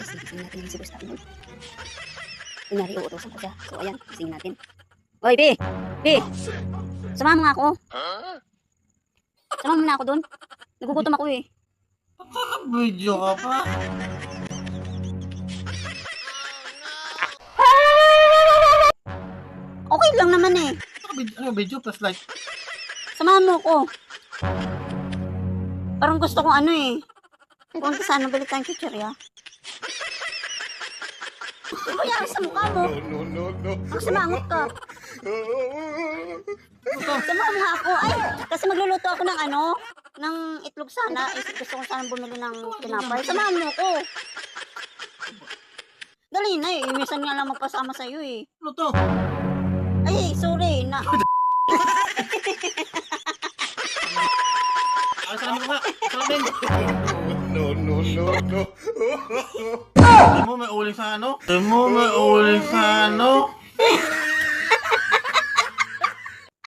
Gising natin yung si Boss Arnold. Kunyari, uutosan ko siya. So, ayan, gising natin. Oy, Pi! Pi! Samahan mo nga ako. Samahan mo na ako dun. Nagugutom ako eh. Video ka pa. Okay lang naman eh. Ano video plus like? Samahan mo ako. Parang gusto kong ano eh. Kung sana balik tayong chichirya. Ano yan sa mukha mo? Ang sumangot ka. Samahan mo nga ako. Ay, kasi magluluto ako ng ano, ng itlog sana. Eh, gusto ko sana bumili ng tinapay. Samahan mo ako. Dali na eh. Minsan nga lang magpasama sa'yo eh. Ano to? Ay, sorry na. Salamin ko nga. Salamin. No. Alam mo may uling sa ano?